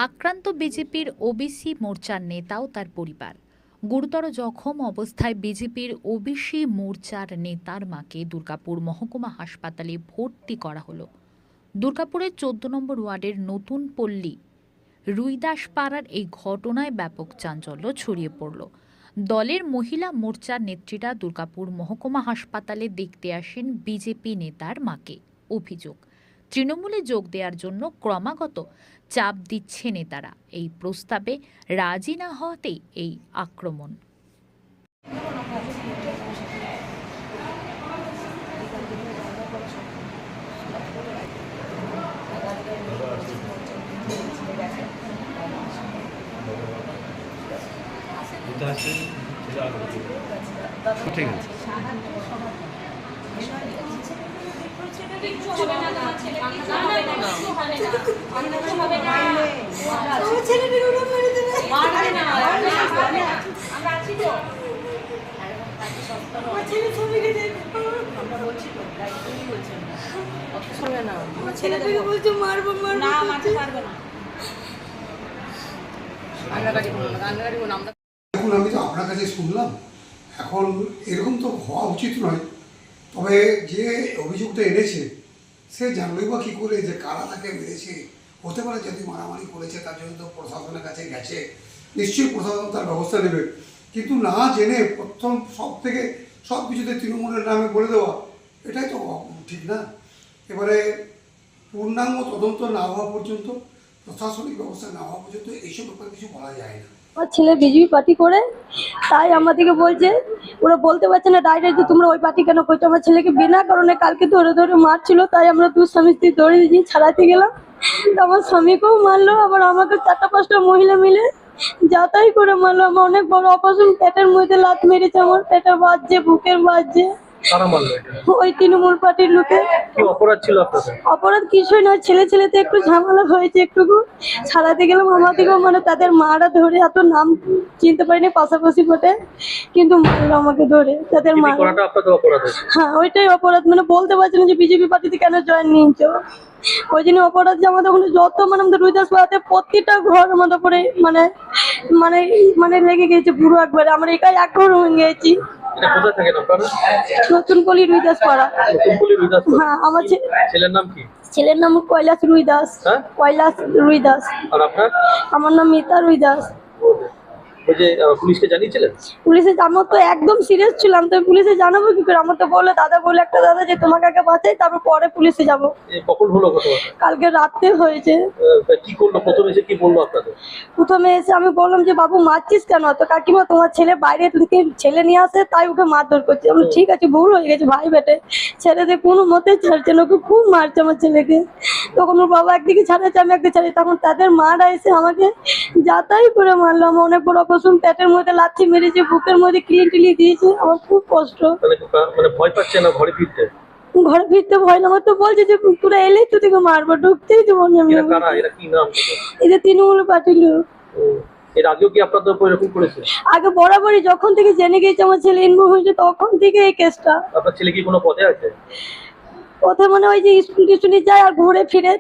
আক্রান্ত বিজেপির ওবিসি মোর্চার নেতা ও তার পরিবার। গুরুতর জখম অবস্থায় বিজেপির ওবিসি মোর্চার নেতার মাকে দুর্গাপুর মহকুমা হাসপাতালে ভর্তি করা হলো। দুর্গাপুরের 14 নম্বর ওয়ার্ডের নতুন পল্লী রুইদাসপাড়ার এই ঘটনায় ব্যাপক চাঞ্চল্য ছড়িয়ে পড়ল। দলের মহিলা মোর্চার নেত্রীরা দুর্গাপুর মহকুমা হাসপাতালে দেখতে আসেন বিজেপি নেতার মাকে। অভিযোগ, তৃণমূলে যোগ দেওয়ার জন্য ক্রমাগত চাপ দিচ্ছে নেতারা। এই প্রস্তাবে রাজি না হওয়াতেই এই আক্রমণ। ঠিক আছে। এখন আমি তো আপনার কাছে শুনলাম, এখন এরকম তো হওয়া উচিত নয়। তবে যে অভিযোগটা এনেছে সে জানলই বা কী করে যে কারা তাকে মেরেছে? হতে পারে যদি মারামারি করেছে তার জন্য তো প্রশাসনের কাছে গেছে, নিশ্চয়ই প্রশাসন তার ব্যবস্থা নেবে। কিন্তু না জেনে প্রথম সব কিছুতে তৃণমূলের নামে বলে দেওয়া, এটাই তো ঠিক না। এবারে পূর্ণাঙ্গ তদন্ত না হওয়া পর্যন্ত, প্রশাসনিক ব্যবস্থা না হওয়া পর্যন্ত এইসব ব্যাপারে কিছু বলা যায় না। আমার ছেলে বিজেপি পার্টি করে, তাই আমাদেরকে বলছে, ওরা বলতে পারছে না ডাইরেক্ট যে তোমরা ওই পার্টি কেন করছো। আমার ছেলেকে বিনা কারণে কালকে ধরে ধরে মারছিল, তাই আমরা দু স্বামী স্ত্রী ধরে দিয়ে ছাড়াতে গেলাম। আমার স্বামীকেও মারলো, আবার আমাকে 4-5টা মহিলা মিলে যাতাই করে মারলো। আমার অনেক বড় অপারেশন, পেটের মধ্যে লাত মেরেছে, আমার পেটে বাজছে, বুকের বাজছে। ওই তৃণমূল পার্টির লোকে। অপরাধ ছিল আপনাদের? অপরাধ কিছুই নয়, ছেলেতে একটু ঝামেলা হয়েছে, একটুকু ছাড়াতে গেলাম। আমাদেরকেও মানে তাদের মারা ধরে, এত নাম চিনতে পারিনি পাশাপাশি বটে, কিন্তু মারলো আমাকে ধরে তাদের মা। হ্যাঁ, ওইটাই অপরাধ। মানে বলতে পারছি না যে বিজেপি পার্টিতে কেন জয়েন নিয়েছো। ওই জন্য অপরাধ যে আমাদের ওখানে যত আমাদের রুইদাসপাড়াতে প্রতিটা ঘর আমাদের উপরে মানে মানে মানে লেগে গেছে পুরো একবারে। আমরা একাই এক ঘর হয়ে গেছি। নতুন পল্লী রুইদাসপাড়া। হ্যাঁ, আমার ছেলের নাম কৈলাস রুইদাস। কৈলাস রুইদাস। আমার নাম মিতা রুইদাস। পুলিশকে জানিয়েছিলেন? পুলিশে আমার তো একদম সিরিয়াস ছিলাম, তো পুলিশে জানাবো কি করে? আমার তো বলে দাদা বলে একটা দাদা যে তোমাকে আগে বাঁচাই, তারপর পরে পুলিশে যাবো। কখন হলো ঘটনা? কালকে রাতে হয়েছে। কি করলো প্রথমে এসে, কি বললো আপনাদের? প্রথমে এসে আমি বললাম যে বাবু মারছিস কেন? তো কাকিমা তোমার ছেলে বাইরে থেকে ছেলে নিয়ে আসে, তাই ওকে মারধর করছে। আমি ঠিক আছে, ভুল হয়ে গেছে ভাই বেটে, ছেলেদের কোনো মতে ছাড়ছে না, ওকে খুব মারছে আমার ছেলেকে। তখন ওর বাবা একদিকে ছাড়াচ্ছে, আমি একদিকে ছাড়ি। তখন তাদের মারা এসে আমাকে যাতাই করে মারলো। আমার অনেক বড় অপারেশন, পেটের মধ্যে লাথি মেরেছে, বুকের মধ্যে ক্লিন দিয়েছে। আমার খুব কষ্ট। মানে ভয় পাচ্ছে না ঘরে ফিরতে? ঘরে ফিরতে ভয় না, আমার তো বলছে যে তোরা এলেই তো তোকে মারবো, ঢুকতেই দেবো না। এদের তৃণমূল পার্টির লোক। এর আগেও কি আপনাদের উপর এরকম করেছে? আগে বরাবরই যখন থেকে জেনে গেছে আমার ছেলে ইনভলভ হয়েছে, তখন থেকে এই কেসটা। আপনার ছেলে কি কোনো পদে আছে? পথে মানে ওই যে স্কুল টিউশনি যায় আর ঘুরে ফিরে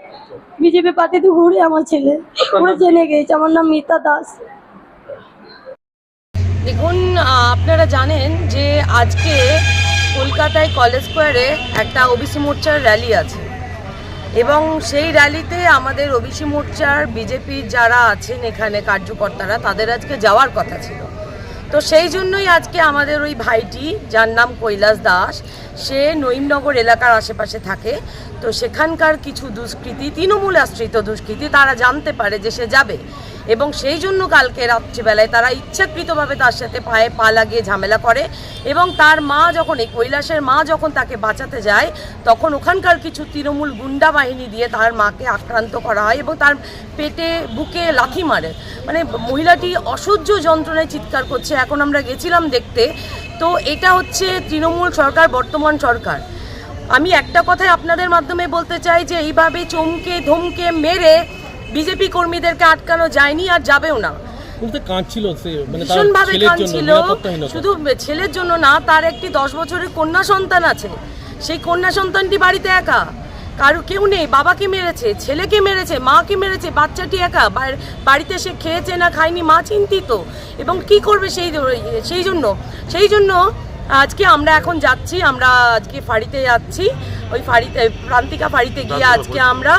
বিজেপি পার্টিতে ঘুরে আমার ছেলে পুরো জেনে গেছে। আমার নাম মিতা দাস। দেখুন, আপনারা জানেন যে আজকে কলকাতায় কলেজ স্কোয়ারে একটা ওবিসি মোর্চার র্যালি আছে, এবং সেই র্যালিতে আমাদের ওবিসি মোর্চার বিজেপির যারা আছেন এখানে কার্যকর্তারা, তাদের আজকে যাওয়ার কথা ছিল। তো সেই জন্যই আজকে আমাদের ওই ভাইটি, যার নাম কৈলাস দাস, সে নঈমনগর এলাকার আশেপাশে থাকে। তো সেখানকার কিছু দুষ্কৃতী, তৃণমূল আশ্রিত দুষ্কৃতী, তারা জানতে পারে যে সে যাবে, এবং সেই জন্য কালকে রাত্রিবেলায় তারা ইচ্ছাকৃতভাবে তার সাথে পায়ে পা লাগিয়ে ঝামেলা করে। এবং তার মা যখন, এই কৈলাসের মা যখন তাকে বাঁচাতে যায়, তখন ওখানকার কিছু তৃণমূল গুন্ডা বাহিনী দিয়ে তার মাকে আক্রান্ত করা হয় এবং তার পেটে বুকে লাথি মারে। মানে মহিলাটি অসহ্য যন্ত্রণায় চিৎকার করছে। এখন আমরা গেছিলাম দেখতে, তো এটা হচ্ছে তৃণমূল সরকার, বর্তমান সরকার। আমি একটা কথাই আপনাদের মাধ্যমে বলতে চাই যে এইভাবে চমকে ধমকে মেরে বিজেপি কর্মীদেরকে আটকানো যায়নি, আর যাবেও না। ভীষণভাবে কাঁদছিল, শুধু ছেলের জন্য না, তার একটি 10 বছরের কন্যা সন্তান আছে। সেই কন্যা সন্তানটি বাড়িতে একা, কেউ নেই, বাবাকে মেরেছে, ছেলেকে মেরেছে, মাকে মেরেছে, বাচ্চাটি একা বাড়িতে সে খেয়েছে না খায়নি, মা চিন্তিত এবং কি করবে সেই জন্য আজকে আমরা এখন যাচ্ছি, আমরা আজকে ফাঁড়িতে যাচ্ছি, ওই প্রান্তিকা ফাঁড়িতে গিয়ে আজকে আমরা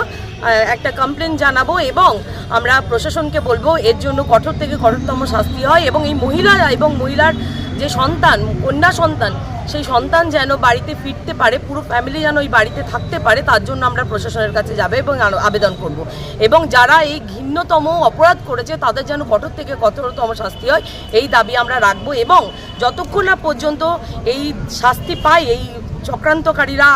একটা কমপ্লেন জানাবো এবং আমরা প্রশাসনকে বলবো এর জন্য কঠোর থেকে কঠোরতম শাস্তি হয় এবং এই মহিলার যে সন্তান, কন্যা সন্তান, সেই সন্তান যেন বাড়িতে ফিরতে পারে, পুরো ফ্যামিলি যেন ওই বাড়িতে থাকতে পারে, তার জন্য আমরা প্রশাসনের কাছে যাবে এবং আবেদন করব এবং যারা এই ঘৃণ্যতম অপরাধ করেছে তাদের যেন কঠোর থেকে কঠোরতম শাস্তি হয়, এই দাবি আমরা রাখবো এবং যতক্ষণ না পর্যন্ত এই শাস্তি পায় এই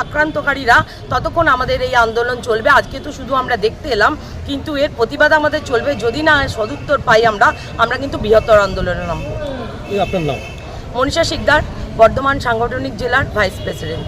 আক্রান্তকারীরা, ততক্ষণ আমাদের এই আন্দোলন চলবে। আজকে তো শুধু আমরা দেখতে এলাম, কিন্তু এর প্রতিবাদ আমাদের চলবে। যদি না সদুত্তর পাই আমরা কিন্তু বৃহত্তর আন্দোলনে নামবো। আপনার নাম? মনীষা শিকদার, বর্ধমান সাংগঠনিক জেলার ভাইস প্রেসিডেন্ট।